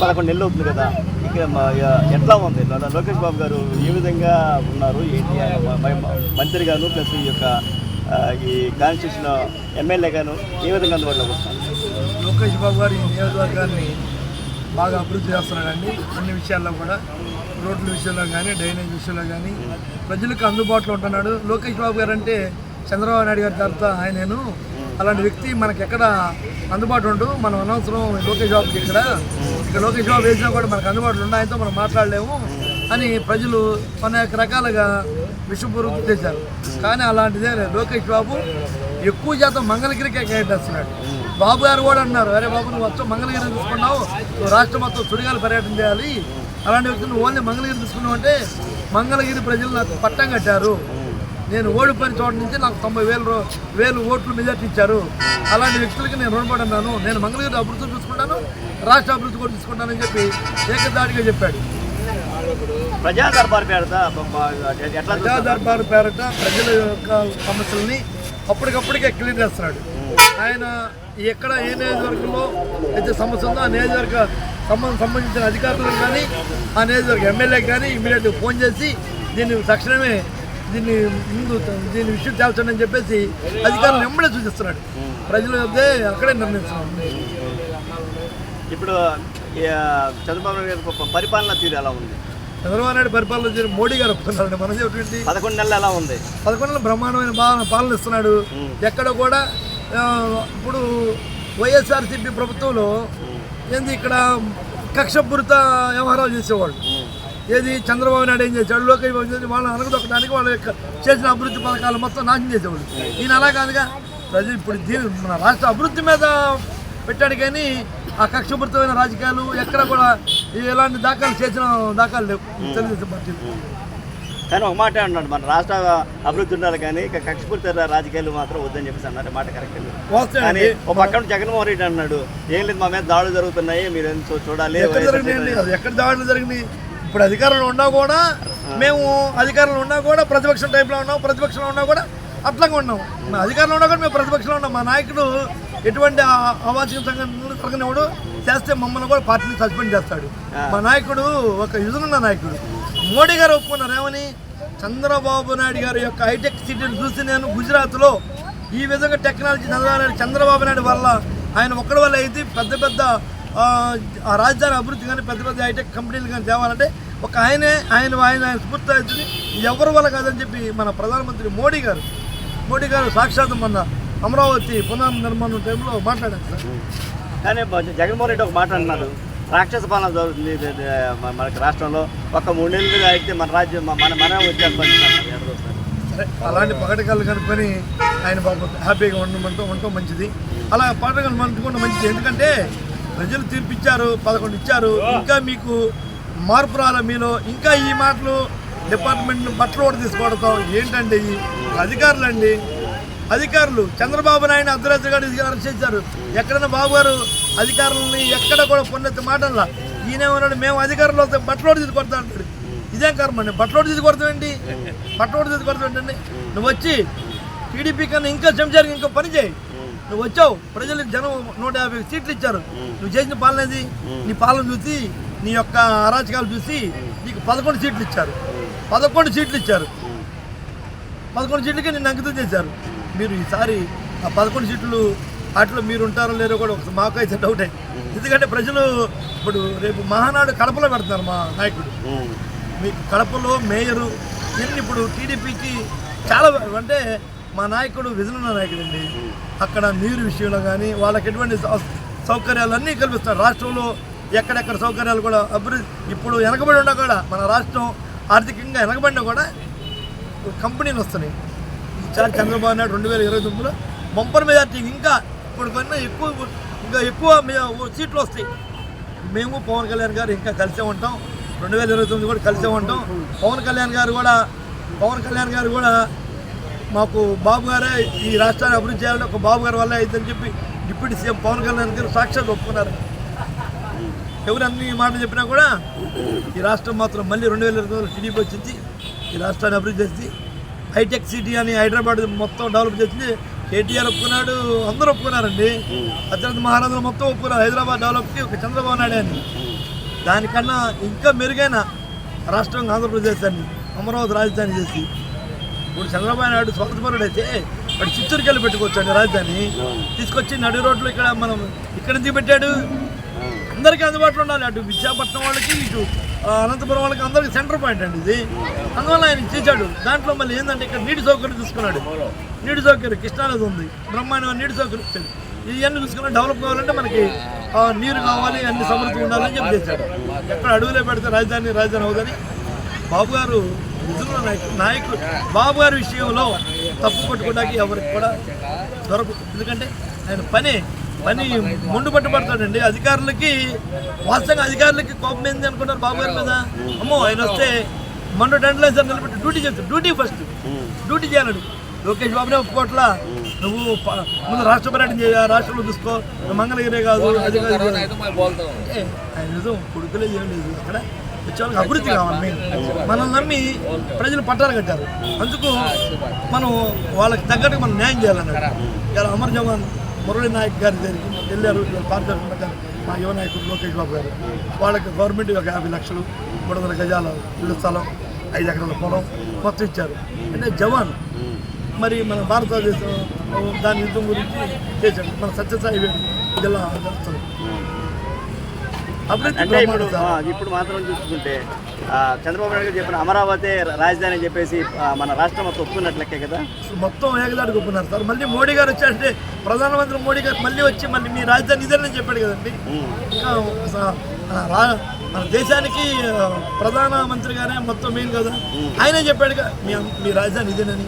11 నెలలు అవుతుంది కదా, ఇక ఎట్లా ఉంది లోకేష్ బాబు గారు ఏ విధంగా ఉన్నారు ఏంటి, మంత్రిగాను ప్లస్ ఈ యొక్క ఈ కాన్స్టిట్యూషన్ ఎమ్మెల్యేగాను ఏ విధంగా అందుబాటులోకి వస్తున్నారు? లోకేష్ బాబు గారు ఈ నియోజకవర్గాన్ని బాగా అభివృద్ధి చేస్తున్నాడండి. అన్ని విషయాల్లో కూడా, రోడ్ల విషయంలో కానీ, డ్రైనేజ్ విషయంలో కానీ ప్రజలకు అందుబాటులో ఉంటున్నాడు. లోకేష్ బాబు గారు అంటే చంద్రబాబు నాయుడు గారి తర్వాత ఆయనను అలాంటి వ్యక్తి మనకి ఎక్కడ అందుబాటు ఉండు. మనం అనవసరం లోకేష్ బాబుకి ఇక్కడ లోకేష్ బాబు వేసినా కూడా మనకు అందుబాటులో ఉండి ఆయనతో మనం మాట్లాడలేము అని ప్రజలు అనేక రకాలుగా విషపూర్వకం చేశారు. కానీ అలాంటిదే లోకేష్ బాబు ఎక్కువ శాతం మంగళగిరికే కేటాయిస్తున్నాడు. బాబు గారు కూడా అన్నారు, అరే బాబు నువ్వు వచ్చి మంగళగిరి తీసుకున్నావు, నువ్వు రాష్ట్రం మొత్తం సుడిగాలు పర్యటన చేయాలి, అలాంటి వ్యక్తులు ఓన్లీ మంగళగిరి తీసుకున్నావు అంటే మంగళగిరి ప్రజలు నాకు పట్టం కట్టారు. నేను ఓడిపోయిన చోట నుంచి నాకు 90,000 ఓట్లు మెజార్టీ ఇచ్చారు. అలాంటి వ్యక్తులకి నేను రుణపడి ఉన్నాను. నేను మంగళగిరి అభివృద్ధి చూసుకుంటాను, రాష్ట్ర అభివృద్ధి కూడా తీసుకుంటానని చెప్పి ఏకదాటిగా చెప్పాడు. ప్రజా దర్బార్ పేరట ప్రజల యొక్క సమస్యల్ని అప్పటికప్పటికే క్లియర్ చేస్తున్నాడు. ఆయన ఎక్కడ ఏ నియోజకవర్గంలో అయితే సమస్య ఉందో ఆ నియోజకవర్గ సంబంధించిన అధికారులకు కానీ, ఆ నియోజకవర్గ ఎమ్మెల్యేకి కానీ ఇమీడియట్గా ఫోన్ చేసి తక్షణమే దీని విషయం తేల్చండి అని చెప్పేసి అధికారులు వెంబడే సూచిస్తున్నాడు. ప్రజలు అక్కడే నిర్ణయిస్తున్నాడు. ఇప్పుడు చంద్రబాబు నాయుడు గారి పరిపాలన తీరు ఎలా ఉంది? చంద్రబాబు నాయుడు పరిపాలన మోడీ గారు ఒప్పుకున్నారండి. మనం చెప్పేది 11 నెలలు ఎలా ఉంది? 11 నెలలు బ్రహ్మాండమైన పాలన ఇస్తున్నాడు. ఎక్కడ కూడా ఇప్పుడు వైఎస్ఆర్సీపీ ప్రభుత్వంలో ఏంది ఇక్కడ కక్షపూరిత వ్యవహారాలు చేసేవాళ్ళు. ఏది చంద్రబాబు నాయుడు ఏం చేశాడు, లోకేష్ బాబు చేసి వాళ్ళని అనగదొక్కడానికి వాళ్ళ యొక్క చేసిన అభివృద్ధి పథకాలు మొత్తం నాశనం చేసేవాళ్ళు. ఈయన అలా కాదుగా, ప్రజలు ఇప్పుడు మన రాష్ట్ర అభివృద్ధి మీద పెట్టాడు. కానీ ఆ కక్షపూరితమైన రాజకీయాలు ఎక్కడ కూడా ఎలాంటి దాఖలు చేసిన దాఖలు లేవు తెలుగుదేశం పార్టీ. కానీ ఒక మాట అన్నాడు, మన రాష్ట్ర అభివృద్ధి ఉండాలి కానీ కక్షపూరిత రాజకీయాలు మాత్రం వద్దని చెప్పేసి అన్నారు. మాట కరెక్ట్. కానీ ఒక పక్కన జగన్మోహన్ రెడ్డి అన్నాడు, ఏం లేదు మా మీద దాడులు జరుగుతున్నాయి, మీరు చూడాలి. ఎక్కడ దాడులు జరిగినాయి? ఇప్పుడు అధికారంలో ఉన్నా కూడా ప్రతిపక్షం టైప్లో ఉన్నాం, ప్రతిపక్షంలో ఉన్నా కూడా అట్లాగే ఉన్నాం. మా అధికారంలో ఉన్నా కూడా మేము ప్రతిపక్షంలో ఉన్నాం. మా నాయకుడు ఎటువంటి అవాంఛనీయ సంఘటనలు జరగనివాడు, చేస్తే మమ్మల్ని కూడా పార్టీని సస్పెండ్ చేస్తాడు. మా నాయకుడు ఒక యుజనున్న నాయకుడు. మోడీ గారు ఒప్పుకున్నారు ఏమని, చంద్రబాబు నాయుడు గారి యొక్క హైటెక్ సిటీని చూసి నేను గుజరాత్లో ఈ విధంగా టెక్నాలజీ చంద్రబాబు నాయుడు వల్ల ఆయన ఒక్కడి వల్ల అయితే పెద్ద ఆ రాజధాని అభివృద్ధి కానీ పెద్ద హైటెక్ కంపెనీలు కానీ తేవాలంటే ఒక ఆయన స్ఫూర్తి అవుతుంది, ఎవరి వల్ల కాదని చెప్పి మన ప్రధానమంత్రి మోడీ గారు సాక్షాత్ మొన్న అమరావతి పునర్నిర్మాణం టైంలో మాట్లాడారు సార్. కానీ జగన్మోహన్ రెడ్డి ఒక మాట అన్నారు, రాక్షస పాలన జరుగుతుంది మనకి రాష్ట్రంలో, ఒక 3 నెలలుగా అయితే మన రాజ్యం మన వచ్చేస్తారు. సరే, అలాంటి పగటికలు కనుక్కొని ఆయన బాబు హ్యాపీగా ఉండటం మంచిది. అలా పగటికలు మంచుకోవడం మంచిది. ఎందుకంటే ప్రజలు తీర్పిచ్చారు, 11 ఇచ్చారు. ఇంకా మీకు మార్పు రాలే మీలో. ఇంకా ఈ మాటలు డిపార్ట్మెంట్ బట్టలు కూడా తీసుకోవడం ఏంటంటే ఈ అధికారులు చంద్రబాబు నాయుడు అర్ధరాత్రిగా అరెస్ట్ చేశారు. ఎక్కడైనా బాబు గారు అధికారులని ఎక్కడ కూడా పొన్నెత్తి మాటల్లా ఈయనేమన్నాడు, మేము అధికారులు బట్టలోడు తీసి కొడతా అంటాడు. ఇదేం కర్మ అండి, బట్టలోడు తీసి కొడతామేంటి? ఏంటండి? నువ్వు వచ్చి టీడీపీ కన్నా ఇంకా చెంచారికి ఇంకో పని చేయి. నువ్వు వచ్చావు, ప్రజలకు జనం 150 సీట్లు ఇచ్చారు. నువ్వు చేసిన పాలన ఏది? నీ పాలన చూసి, నీ యొక్క అరాచకాలు చూసి నీకు 11 సీట్లు ఇచ్చారు. 11 సీట్లకి నిన్ను అంకితం చేశారు. మీరు ఈసారి ఆ 11 సీట్లు వాటిలో మీరు ఉంటారో లేరో కూడా ఒకసారి మాకైతే డౌటే. ఎందుకంటే ప్రజలు ఇప్పుడు రేపు మహానాడు కడపలో పెడతారు. మా నాయకుడు మీకు కడపలో మేయరు ఇన్ని ఇప్పుడు టీడీపీకి చాలా అంటే మా నాయకుడు విజనున్న నాయకుడు అండి. అక్కడ నీరు విషయంలో కానీ వాళ్ళకి ఎటువంటి సౌకర్యాలన్నీ కల్పిస్తారు. రాష్ట్రంలో ఎక్కడెక్కడ సౌకర్యాలు కూడా అభివృద్ధి. ఇప్పుడు వెనకబడి ఉన్నా కూడా మన రాష్ట్రం ఆర్థికంగా వెనకబడినా కూడా కంపెనీలు వస్తున్నాయి. ఈసారి చంద్రబాబు నాయుడు 2029లో బంపర్ మెజార్టీ ఇంకా ఇప్పుడు కన్నా ఎక్కువ సీట్లు వస్తాయి. మేము పవన్ కళ్యాణ్ గారు ఇంకా కలిసే ఉంటాం. 2029 కూడా కలిసే ఉంటాం. పవన్ కళ్యాణ్ గారు కూడా మాకు బాబు గారే ఈ రాష్ట్రాన్ని అభివృద్ధి చేయాలని ఒక బాబు గారి వల్ల అయిద్దని చెప్పి డిప్యూటీ సీఎం పవన్ కళ్యాణ్ గారు సాక్షాత్ ఒప్పుకున్నారు. ఎవరు అన్ని మాటలు చెప్పినా కూడా ఈ రాష్ట్రం మాత్రం మళ్ళీ 2029లో టీడీపీ వచ్చింది. ఈ రాష్ట్రాన్ని అభివృద్ధి చేసి హైటెక్ సిటీ అని హైదరాబాద్ మొత్తం డెవలప్ చేసింది. కేటీఆర్ ఒప్పుకున్నాడు, అందరూ ఒప్పుకున్నారండి. అత్యంత మహారాజులు మొత్తం ఒప్పుకున్నారు హైదరాబాద్ డెవలప్కి ఒక చంద్రబాబు నాయుడు అని. దానికన్నా ఇంకా మెరుగైన రాష్ట్రంగా ఆంధ్రప్రదేశ్ అని అమరావతి రాజధాని చేసి ఇప్పుడు చంద్రబాబు నాయుడు స్వాతంత్రపరుడు అయితే వాడు చిత్తూరుకి వెళ్ళి పెట్టుకోవచ్చాడు రాజధాని తీసుకొచ్చి నడి రోడ్లు ఇక్కడ మనం ఇక్కడ ఎందుకు పెట్టాడు? అందరికీ అందుబాటులో ఉండాలి. అటు విశాఖపట్నం వాళ్ళకి ఇటు అనంతపురం వాళ్ళకి అందరికీ సెంటర్ పాయింట్ అండి ఇది. అందువల్ల ఆయన చేశాడు. దాంట్లో మళ్ళీ ఏంటంటే ఇక్కడ నీటి సౌకర్యం తీసుకున్నాడు. నీటి సౌకర్యం కృష్ణానది ఉంది, బ్రహ్మాండమైన నీటి సౌకర్యం ఇచ్చాడు. ఇవన్నీ చూసుకున్నా డెవలప్ కావాలంటే మనకి నీరు కావాలి, అన్ని సమృద్ధి ఉండాలని చెప్పి చేశాడు. ఎక్కడ అడవులే పెడితే రాజధాని అవుదని బాబు గారు నిజంగా నాయకుడు. బాబు గారి విషయంలో తప్పు పట్టుకోవడానికి ఎవరికి కూడా దొరకదు. ఎందుకంటే ఆయన పని మొండు పట్టుబడతాడండి. అధికారులకి వాస్తవంగా అధికారులకి కోపం ఏంది అనుకుంటారు బాబు గారి మీద. అమ్మో ఆయన వస్తే మొన్న టెండలైజర్ నిలబెట్టి డ్యూటీ చేస్తాడు. డ్యూటీ చేయాలడు. లోకేష్ బాబునే ఒప్పుకోట్లా, నువ్వు ముందు రాష్ట్ర పర్యటన చేయ, రాష్ట్రంలో చూసుకో, మంగళగిరే కాదు అది కాదు. ఆయన నిజం కొడుకులే ఏం లేదు. అక్కడ వచ్చేవాళ్ళకి అభివృద్ధి కావాలి. మెయిన్ మనల్ని నమ్మి ప్రజలు పట్టాలు కట్టారు. అందుకు మనం వాళ్ళకి తగ్గట్టుగా మనం న్యాయం చేయాలన్నాడు. ఇలా అమర్ జవాన్ మురళీ నాయక్ గారి దగ్గరికి వెళ్ళారు. పార్టీ పెట్టారు మా యువ నాయకుడు లోకేష్ బాబు గారు. వాళ్ళకి గవర్నమెంట్ ఒక 50 లక్షలు 300 గజాల ఇల్లు స్థలం 5 ఎకరాల పొలం మొత్తం ఇచ్చారు. అంటే జవాన్ మరి మన భారతదేశం దాని యుద్ధం గురించి చేశాడు. మన సత్యసాయి జిల్లా జరుగుతుంది. అంటే ఇప్పుడు మాత్రం చూసుకుంటే చంద్రబాబు నాయుడు గారు చెప్పిన అమరావతి రాజధాని అని చెప్పేసి మన రాష్ట్రం మొత్తం ఒప్పుకున్నట్లకే కదా. మొత్తం ఏకదాడికి ఒప్పుకున్నారు సార్. మళ్ళీ మోడీ గారు వచ్చారంటే ప్రధానమంత్రి మోడీ గారు మళ్ళీ వచ్చి మళ్ళీ మీ రాజధాని ఇదేనని చెప్పాడు కదండి. ఇంకా మన దేశానికి ప్రధానమంత్రి గారే మొత్తం మెయిన్ కదా. ఆయనే చెప్పాడుగా మీ రాజధాని ఇదేనని.